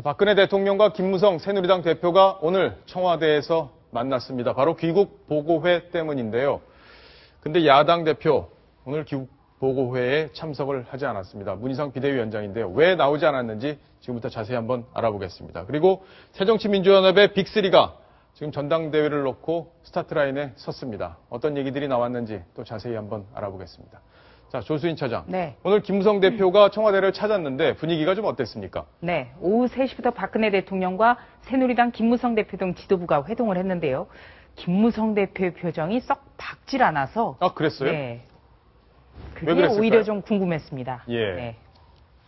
박근혜 대통령과 김무성 새누리당 대표가 오늘 청와대에서 만났습니다. 바로 귀국 보고회 때문인데요. 근데 야당 대표 오늘 귀국 보고회에 참석을 하지 않았습니다. 문희상 비대위원장인데요. 왜 나오지 않았는지 지금부터 자세히 한번 알아보겠습니다. 그리고 새정치민주연합의 빅3가 지금 전당대회를 놓고 스타트라인에 섰습니다. 어떤 얘기들이 나왔는지 또 자세히 한번 알아보겠습니다. 자, 조수인 차장. 네. 오늘 김무성 대표가 청와대를 찾았는데 분위기가 좀 어땠습니까? 네. 오후 3시부터 박근혜 대통령과 새누리당 김무성 대표 등 지도부가 회동을 했는데요. 김무성 대표의 표정이 썩 밝질 않아서. 아, 그랬어요? 네. 그게 왜 그랬을까요? 오히려 좀 궁금했습니다. 예. 네.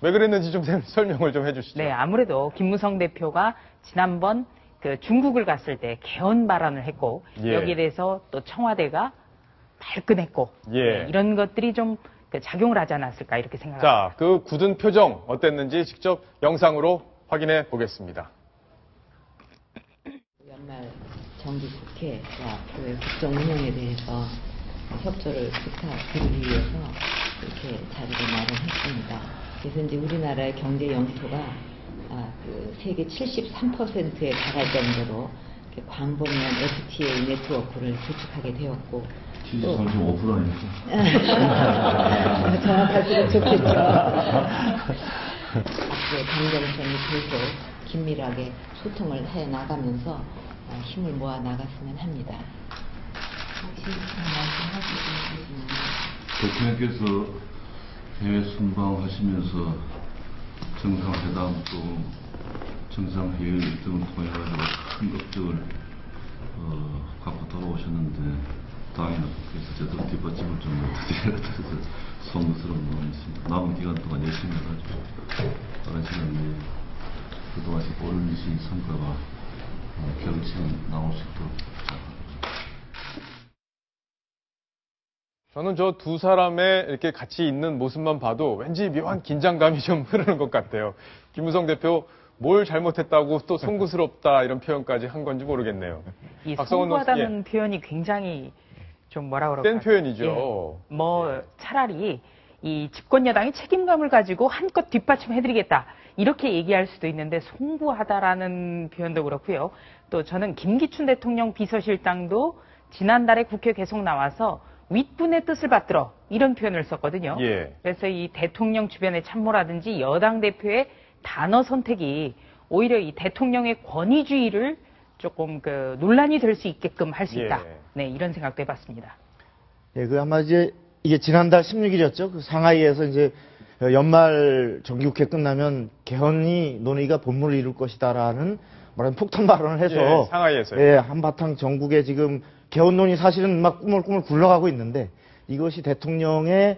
왜 그랬는지 좀 설명을 좀 해주시죠. 네. 아무래도 김무성 대표가 지난번 그 중국을 갔을 때 개헌 발언을 했고 예. 여기에 대해서 또 청와대가 발끈했고 예. 네, 이런 것들이 좀 작용을 하지 않았을까 이렇게 생각합니다. 자, 그 굳은 표정 어땠는지 직접 영상으로 확인해 보겠습니다. 연말 정기국회와 앞으로의 국정 운영에 대해서 협조를 부탁드리기 위해서 이렇게 자리를 마련했습니다. 그래서 이제 우리나라의 경제 영토가 세계 73%에 달할 정도로 광범위한 FTA 네트워크를 구축하게 되었고 73.5% 아니죠? 정확할수록 좋겠죠. 앞으로 당정청이 계속 긴밀하게 소통을 해 나가면서 힘을 모아 나갔으면 합니다. 혹시 말씀하실 수 있으시면. 대통령께서 해외 순방하시면서 정상회담 또 정상회의 등을 통해가지고 큰 업적을 갖고 돌아오셨는데 당연히 그래서 저도 뒷받침을 좀 못해서 송구스러운 마음이 있습니다. 남은 기간 동안 열심히 해가지고 다른 시간 내에 그동안 올리신 성과가 결실이 나올 수 있도록 저는 저 두 사람의 이렇게 같이 있는 모습만 봐도 왠지 묘한 긴장감이 좀 흐르는 것 같아요. 김무성 대표 뭘 잘못했다고 또 송구스럽다 이런 표현까지 한 건지 모르겠네요. 이 박성원 송구하다는 표현이 굉장히 좀 뭐라 그럴까요? 센 표현이죠. 뭐 차라리 이 집권 여당이 책임감을 가지고 한껏 뒷받침해드리겠다 이렇게 얘기할 수도 있는데 송구하다라는 표현도 그렇고요. 또 저는 김기춘 대통령 비서실장도 지난달에 국회 계속 나와서 윗분의 뜻을 받들어 이런 표현을 썼거든요. 예. 그래서 이 대통령 주변의 참모라든지 여당 대표의 단어 선택이 오히려 이 대통령의 권위주의를 조금 논란이 될 수 있게끔 할 수 있다. 예. 네, 이런 생각도 해봤습니다. 예, 아마 이제 이게 지난달 16일이었죠. 그 상하이에서 이제 연말 정기국회 끝나면 개헌이 논의가 본물을 이룰 것이다라는 뭐라는 폭탄 발언을 해서 예, 상하이에서요. 예, 한바탕 전국에 지금 개헌 논의 사실은 막 꾸물꾸물 굴러가고 있는데 이것이 대통령의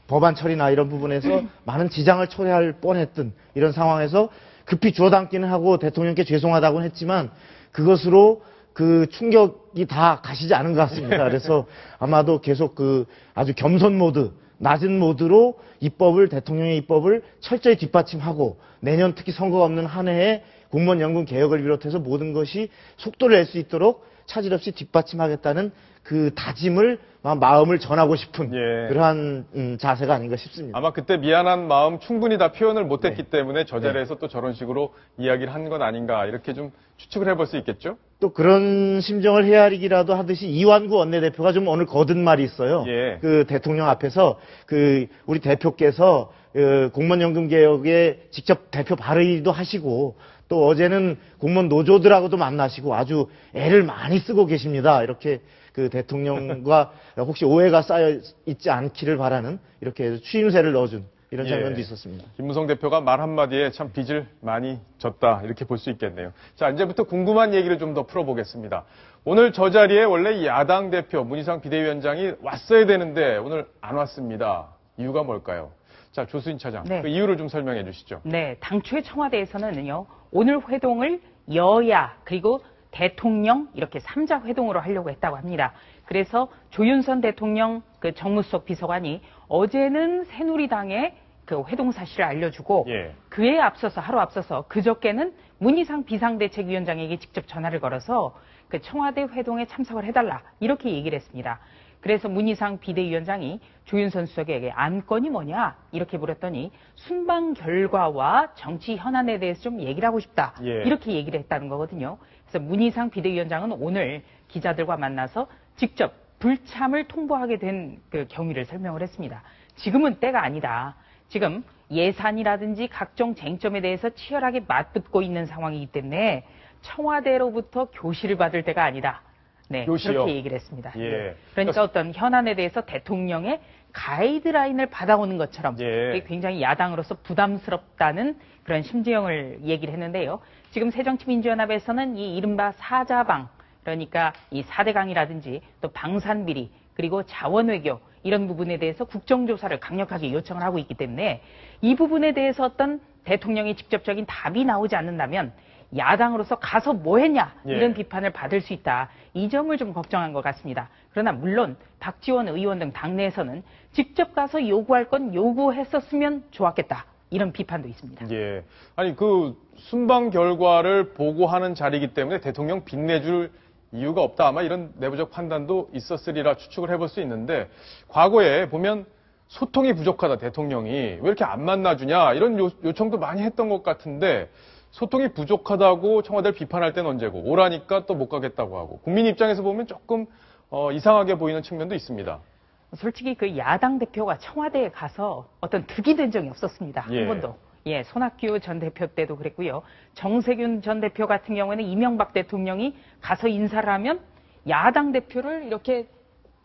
법안 처리나 이런 부분에서 많은 지장을 초래할 뻔했던 이런 상황에서 급히 주워 담기는 하고 대통령께 죄송하다고는 했지만 그것으로 그 충격이 다 가시지 않은 것 같습니다. 그래서 아마도 계속 아주 겸손 모드, 낮은 모드로 대통령의 입법을 철저히 뒷받침하고 내년 특히 선거가 없는 한 해에 공무원 연금 개혁을 비롯해서 모든 것이 속도를 낼 수 있도록 차질 없이 뒷받침하겠다는 그 다짐을 마음을 전하고 싶은 예. 그러한 자세가 아닌가 싶습니다. 아마 그때 미안한 마음 충분히 다 표현을 못했기 네. 때문에 저 자리에서 또 저런 식으로 이야기를 한 건 아닌가 이렇게 좀 추측을 해볼 수 있겠죠? 또 그런 심정을 헤아리기라도 하듯이 이완구 원내대표가 좀 오늘 거둔 말이 있어요. 예. 그 대통령 앞에서 우리 대표께서 공무원연금 개혁에 직접 대표 발의도 하시고 또 어제는 공무원 노조들하고도 만나시고 아주 애를 많이 쓰고 계십니다. 이렇게 그 대통령과 혹시 오해가 쌓여 있지 않기를 바라는 이렇게 추임새를 넣어준 이런 장면도 예. 있었습니다. 김무성 대표가 말 한마디에 참 빚을 많이 졌다 이렇게 볼 수 있겠네요. 자, 이제부터 궁금한 얘기를 좀 더 풀어보겠습니다. 오늘 저 자리에 원래 야당 대표 문희상 비대위원장이 왔어야 되는데 오늘 안 왔습니다. 이유가 뭘까요? 자, 조수인 차장, 네. 그 이유를 좀 설명해 주시죠. 네, 당초에 청와대에서는요, 오늘 회동을 여야 그리고 대통령 이렇게 3자 회동으로 하려고 했다고 합니다. 그래서 조윤선 대통령 정무수석 비서관이 어제는 새누리당의 그 회동 사실을 알려주고 예. 그에 앞서서 하루 앞서서 그저께는 문희상 비상대책위원장에게 직접 전화를 걸어서 그 청와대 회동에 참석을 해달라 이렇게 얘기를 했습니다. 그래서 문희상 비대위원장이 조윤선 수석에게 안건이 뭐냐 이렇게 물었더니 순방 결과와 정치 현안에 대해서 좀 얘기를 하고 싶다. 예. 이렇게 얘기를 했다는 거거든요. 그래서 문희상 비대위원장은 오늘 기자들과 만나서 직접 불참을 통보하게 된 그 경위를 설명을 했습니다. 지금은 때가 아니다. 지금 예산이라든지 각종 쟁점에 대해서 치열하게 맞붙고 있는 상황이기 때문에 청와대로부터 교시를 받을 때가 아니다. 네, 교시요? 그렇게 얘기를 했습니다. 예. 네. 그러니까 어떤 현안에 대해서 대통령의 가이드라인을 받아오는 것처럼 예. 그게 굉장히 야당으로서 부담스럽다는 그런 심지형을 얘기를 했는데요. 지금 새정치민주연합에서는 이 이른바 사자방, 그러니까 이 4대강이라든지 또 방산비리 그리고 자원외교 이런 부분에 대해서 국정조사를 강력하게 요청을 하고 있기 때문에 이 부분에 대해서 어떤 대통령의 직접적인 답이 나오지 않는다면 야당으로서 가서 뭐 했냐 이런 예. 비판을 받을 수 있다. 이 점을 좀 걱정한 것 같습니다. 그러나 물론 박지원 의원 등 당내에서는 직접 가서 요구할 건 요구했었으면 좋았겠다. 이런 비판도 있습니다. 예. 아니, 그 순방 결과를 보고하는 자리이기 때문에 대통령 빚내줄 이유가 없다. 아마 이런 내부적 판단도 있었으리라 추측을 해볼 수 있는데, 과거에 보면 소통이 부족하다, 대통령이. 왜 이렇게 안 만나주냐, 이런 요청도 많이 했던 것 같은데, 소통이 부족하다고 청와대를 비판할 때는 언제고, 오라니까 또 못 가겠다고 하고, 국민 입장에서 보면 조금 이상하게 보이는 측면도 있습니다. 솔직히 그 야당 대표가 청와대에 가서 어떤 득이 된 적이 없었습니다. 예. 한 번도. 예, 손학규 전 대표 때도 그랬고요. 정세균 전 대표 같은 경우에는 이명박 대통령이 가서 인사를 하면 야당 대표를 이렇게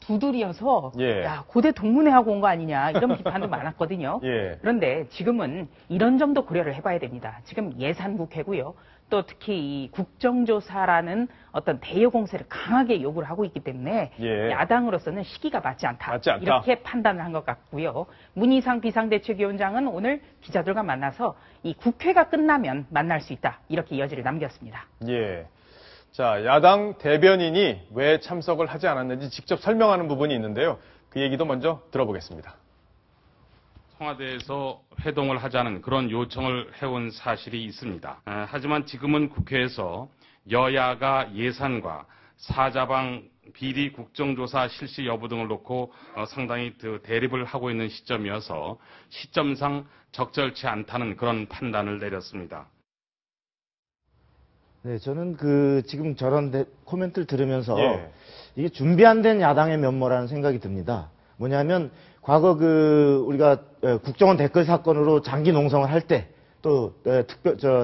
두드려서 예. 야, 고대 동문회하고 온 거 아니냐 이런 비판도 많았거든요. 예. 그런데 지금은 이런 점도 고려를 해봐야 됩니다. 지금 예산국회고요. 또 특히 이 국정조사라는 어떤 대여 공세를 강하게 요구를 하고 있기 때문에 예. 야당으로서는 시기가 맞지 않다. 맞지 않다. 이렇게 판단을 한 것 같고요. 문희상 비상대책위원장은 오늘 기자들과 만나서 이 국회가 끝나면 만날 수 있다. 이렇게 여지를 남겼습니다. 예. 자, 야당 대변인이 왜 참석을 하지 않았는지 직접 설명하는 부분이 있는데요. 그 얘기도 먼저 들어보겠습니다. 청와대에서 회동을 하자는 그런 요청을 해온 사실이 있습니다. 하지만 지금은 국회에서 여야가 예산과 사자방 비리 국정조사 실시 여부 등을 놓고 상당히 대립을 하고 있는 시점이어서 시점상 적절치 않다는 그런 판단을 내렸습니다. 네, 저는 지금 저런 코멘트를 들으면서 예. 이게 준비 안 된 야당의 면모라는 생각이 듭니다. 뭐냐면 과거 우리가 국정원 댓글 사건으로 장기 농성을 할 때 또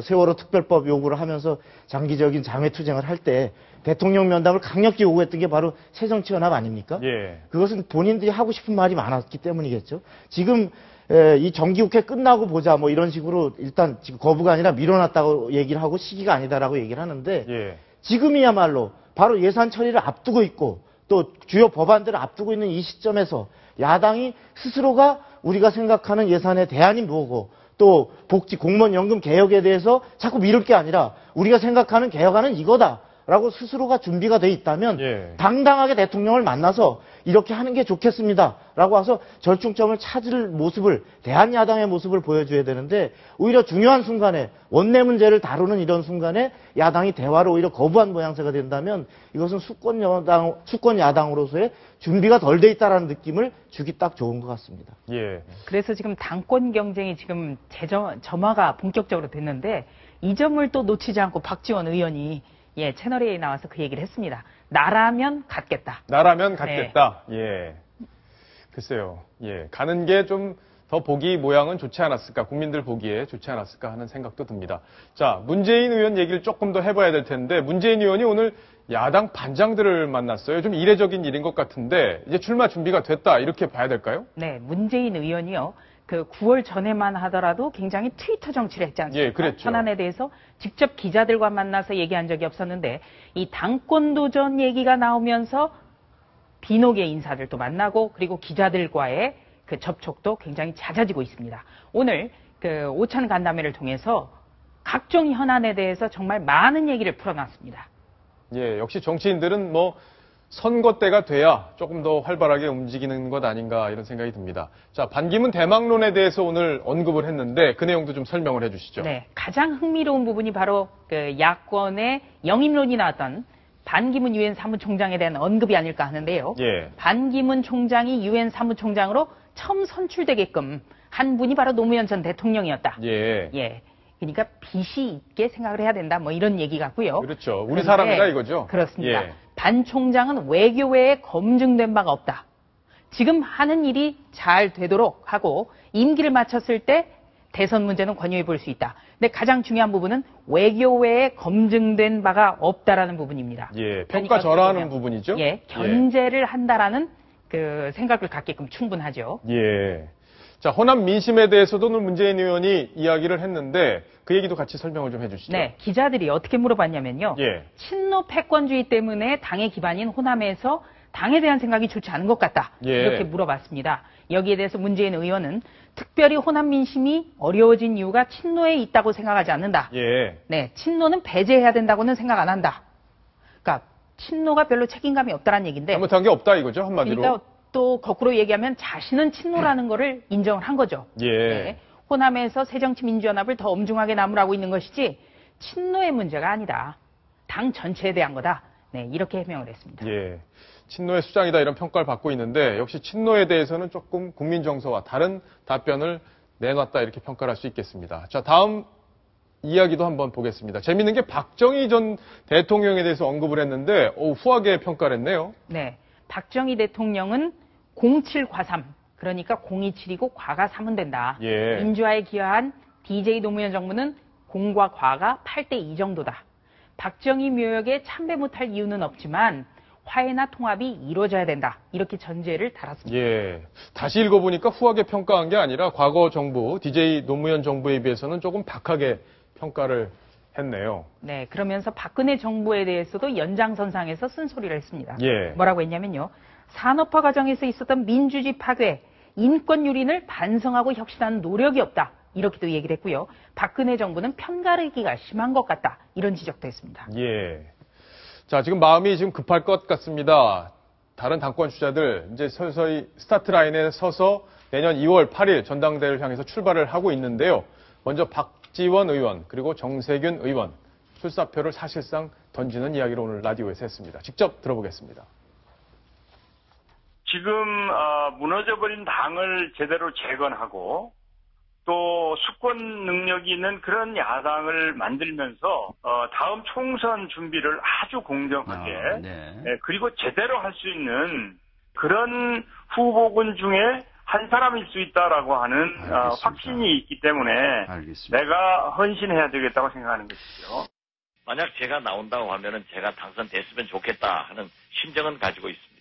세월호 특별법 요구를 하면서 장기적인 장외 투쟁을 할 때 대통령 면담을 강력히 요구했던 게 바로 새정치연합 아닙니까? 예. 그것은 본인들이 하고 싶은 말이 많았기 때문이겠죠. 지금 이 정기국회 끝나고 보자 뭐 이런 식으로 일단 지금 거부가 아니라 밀어놨다고 얘기를 하고 시기가 아니다라고 얘기를 하는데 예. 지금이야말로 바로 예산 처리를 앞두고 있고 또 주요 법안들을 앞두고 있는 이 시점에서 야당이 스스로가 우리가 생각하는 예산의 대안이 뭐고 또 복지 공무원 연금 개혁에 대해서 자꾸 미룰 게 아니라 우리가 생각하는 개혁안은 이거다라고 스스로가 준비가 돼 있다면 예. 당당하게 대통령을 만나서 이렇게 하는 게 좋겠습니다라고 와서 절충점을 찾을 모습을 대한야당의 모습을 보여줘야 되는데 오히려 중요한 순간에 원내 문제를 다루는 이런 순간에 야당이 대화를 오히려 거부한 모양새가 된다면 이것은 수권 야당으로서의 준비가 덜 돼 있다라는 느낌을 주기 딱 좋은 것 같습니다. 예. 그래서 지금 당권 경쟁이 지금 점화가 본격적으로 됐는데 이 점을 또 놓치지 않고 박지원 의원이 채널A에 나와서 그 얘기를 했습니다. 나라면 갔겠다. 나라면 갔겠다. 예. 글쎄요. 예. 가는 게 좀 더 보기 모양은 좋지 않았을까, 국민들 보기에 좋지 않았을까 하는 생각도 듭니다. 자, 문재인 의원 얘기를 조금 더 해봐야 될 텐데, 문재인 의원이 오늘 야당 반장들을 만났어요. 좀 이례적인 일인 것 같은데, 이제 출마 준비가 됐다, 이렇게 봐야 될까요? 네, 문재인 의원이요. 그 9월 전에만 하더라도 굉장히 트위터 정치를 했지 않습니까? 예, 그랬죠. 현안에 대해서 직접 기자들과 만나서 얘기한 적이 없었는데 이 당권 도전 얘기가 나오면서 비노계 인사들도 만나고 그리고 기자들과의 그 접촉도 굉장히 잦아지고 있습니다. 오늘 그 오찬 간담회를 통해서 각종 현안에 대해서 정말 많은 얘기를 풀어놨습니다. 예, 역시 정치인들은 뭐 선거 때가 돼야 조금 더 활발하게 움직이는 것 아닌가 이런 생각이 듭니다. 자, 반기문 대망론에 대해서 오늘 언급을 했는데 그 내용도 좀 설명을 해주시죠. 네, 가장 흥미로운 부분이 바로 그 야권의 영입론이 나왔던 반기문 유엔 사무총장에 대한 언급이 아닐까 하는데요. 예. 반기문 총장이 유엔 사무총장으로 처음 선출되게끔 한 분이 바로 노무현 전 대통령이었다. 예. 예. 그러니까 빚이 있게 생각을 해야 된다. 뭐 이런 얘기 같고요. 그렇죠. 우리 그런데 사람이다 이거죠. 그렇습니다. 예. 반 총장은 외교외에 검증된 바가 없다. 지금 하는 일이 잘 되도록 하고 임기를 마쳤을 때 대선 문제는 권유해 볼 수 있다. 근데 가장 중요한 부분은 외교외에 검증된 바가 없다라는 부분입니다. 예. 그러니까 평가절하하는 부분이죠. 예, 견제를 한다라는 그 생각을 갖게끔 충분하죠. 예. 자, 호남 민심에 대해서도 오늘 문재인 의원이 이야기를 했는데 그 얘기도 같이 설명을 좀 해주시죠. 네, 기자들이 어떻게 물어봤냐면요. 예. 친노 패권주의 때문에 당의 기반인 호남에서 당에 대한 생각이 좋지 않은 것 같다. 예. 이렇게 물어봤습니다. 여기에 대해서 문재인 의원은 특별히 호남 민심이 어려워진 이유가 친노에 있다고 생각하지 않는다. 예. 네, 친노는 배제해야 된다고는 생각 안 한다. 그러니까 친노가 별로 책임감이 없다라는 얘기인데. 잘못한 게 없다 이거죠, 한마디로. 그러니까 또 거꾸로 얘기하면 자신은 친노라는 거를 인정을 한 거죠. 예. 네, 호남에서 새정치민주연합을 더 엄중하게 나무라고 있는 것이지 친노의 문제가 아니다. 당 전체에 대한 거다. 네, 이렇게 해명을 했습니다. 예. 친노의 수장이다 이런 평가를 받고 있는데 역시 친노에 대해서는 조금 국민 정서와 다른 답변을 내놨다 이렇게 평가를 할 수 있겠습니다. 자, 다음 이야기도 한번 보겠습니다. 재밌는 게 박정희 전 대통령에 대해서 언급을 했는데 후하게 평가를 했네요. 네, 박정희 대통령은 07과삼, 그러니까 027이고 과가 3은 된다. 예. 민주화에 기여한 DJ 노무현 정부는 공과 과가 8대2 정도다. 박정희 묘역에 참배 못할 이유는 없지만 화해나 통합이 이루어져야 된다. 이렇게 전제를 달았습니다. 예. 다시 읽어보니까 후하게 평가한 게 아니라 과거 정부, DJ 노무현 정부에 비해서는 조금 박하게 평가를 했네요. 네, 그러면서 박근혜 정부에 대해서도 연장선상에서 쓴소리를 했습니다. 예. 뭐라고 했냐면요. 산업화 과정에서 있었던 민주주의 파괴, 인권 유린을 반성하고 혁신하는 노력이 없다. 이렇게도 얘기를 했고요. 박근혜 정부는 편가르기가 심한 것 같다. 이런 지적도 했습니다. 예. 자, 지금 마음이 지금 급할 것 같습니다. 다른 당권 주자들 이제 서서히 스타트 라인에 서서 내년 2월 8일 전당대회를 향해서 출발을 하고 있는데요. 먼저 박지원 의원 그리고 정세균 의원 출사표를 사실상 던지는 이야기를 오늘 라디오에서 했습니다. 직접 들어보겠습니다. 지금 무너져버린 당을 제대로 재건하고 또 수권 능력이 있는 그런 야당을 만들면서 다음 총선 준비를 아주 공정하게 그리고 제대로 할 수 있는 그런 후보군 중에 한 사람일 수 있다라고 하는 확신이 있기 때문에 알겠습니다. 내가 헌신해야 되겠다고 생각하는 것이죠. 만약 제가 나온다고 하면은 제가 당선됐으면 좋겠다 하는 심정은 가지고 있습니다.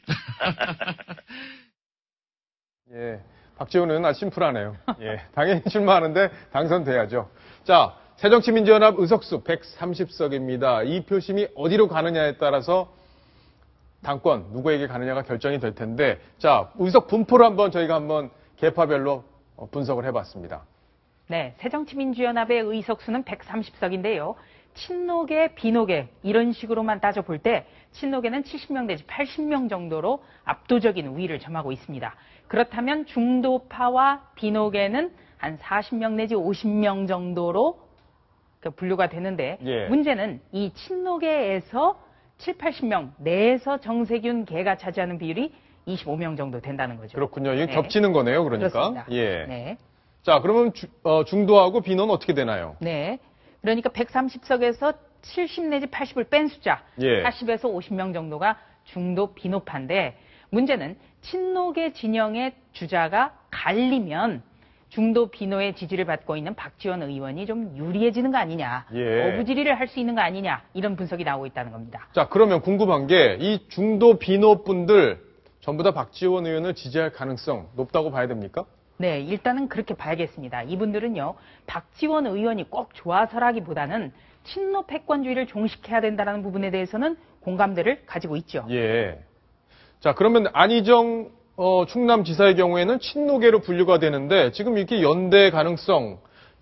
예. 박지원은 아주 심플하네요. 예. 당연히 출마하는데 당선돼야죠. 자, 새정치민주연합 의석수 130석입니다. 이 표심이 어디로 가느냐에 따라서 당권 누구에게 가느냐가 결정이 될 텐데, 자, 의석 분포를 저희가 한번 계파별로 분석을 해봤습니다. 네, 새정치민주연합의 의석수는 130석인데요. 친노계, 비노계 이런 식으로만 따져볼 때 친노계는 70명 내지 80명 정도로 압도적인 우위를 점하고 있습니다. 그렇다면 중도파와 비노계는 한 40명 내지 50명 정도로 분류가 되는데 예. 문제는 이 친노계에서 7, 80명 내에서 정세균 계가 차지하는 비율이 25명 정도 된다는 거죠. 그렇군요. 이게 네. 겹치는 거네요, 그러니까. 그렇습니다. 예. 네. 자, 그러면 중도하고 비노는 어떻게 되나요? 네. 그러니까 130석에서 70 내지 80을 뺀 숫자, 예. 40에서 50명 정도가 중도 비노파인데 문제는 친노계 진영의 주자가 갈리면 중도 비노의 지지를 받고 있는 박지원 의원이 좀 유리해지는 거 아니냐, 예. 어부지리를 할 수 있는 거 아니냐 이런 분석이 나오고 있다는 겁니다. 자, 그러면 궁금한 게 이 중도 비노 분들 전부 다 박지원 의원을 지지할 가능성 높다고 봐야 됩니까? 네, 일단은 그렇게 봐야겠습니다. 이분들은요, 박지원 의원이 꼭 좋아서라기보다는 친노 패권주의를 종식해야 된다는 부분에 대해서는 공감대를 가지고 있죠. 예. 자, 그러면 안희정 충남지사의 경우에는 친노계로 분류가 되는데 지금 이렇게 연대 가능성,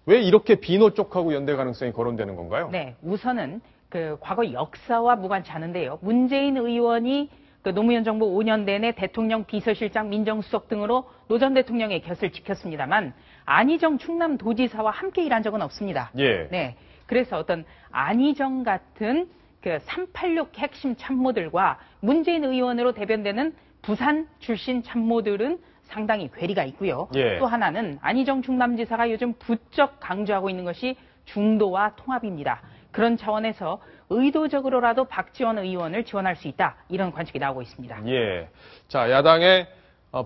왜 이렇게 비노 쪽하고 연대 가능성이 거론되는 건가요? 네, 우선은 그 과거 역사와 무관치 않은데요. 문재인 의원이 그 노무현 정부 5년 내내 대통령 비서실장 민정수석 등으로 노 전 대통령의 곁을 지켰습니다만 안희정 충남도지사와 함께 일한 적은 없습니다. 예. 네, 그래서 어떤 안희정 같은 그 386 핵심 참모들과 문재인 의원으로 대변되는 부산 출신 참모들은 상당히 괴리가 있고요. 예. 또 하나는 안희정 충남지사가 요즘 부쩍 강조하고 있는 것이 중도와 통합입니다. 그런 차원에서 의도적으로라도 박지원 의원을 지원할 수 있다. 이런 관측이 나오고 있습니다. 예. 자, 야당의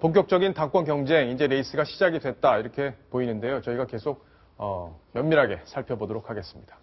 본격적인 당권 경쟁, 이제 레이스가 시작이 됐다. 이렇게 보이는데요. 저희가 계속 면밀하게 살펴보도록 하겠습니다.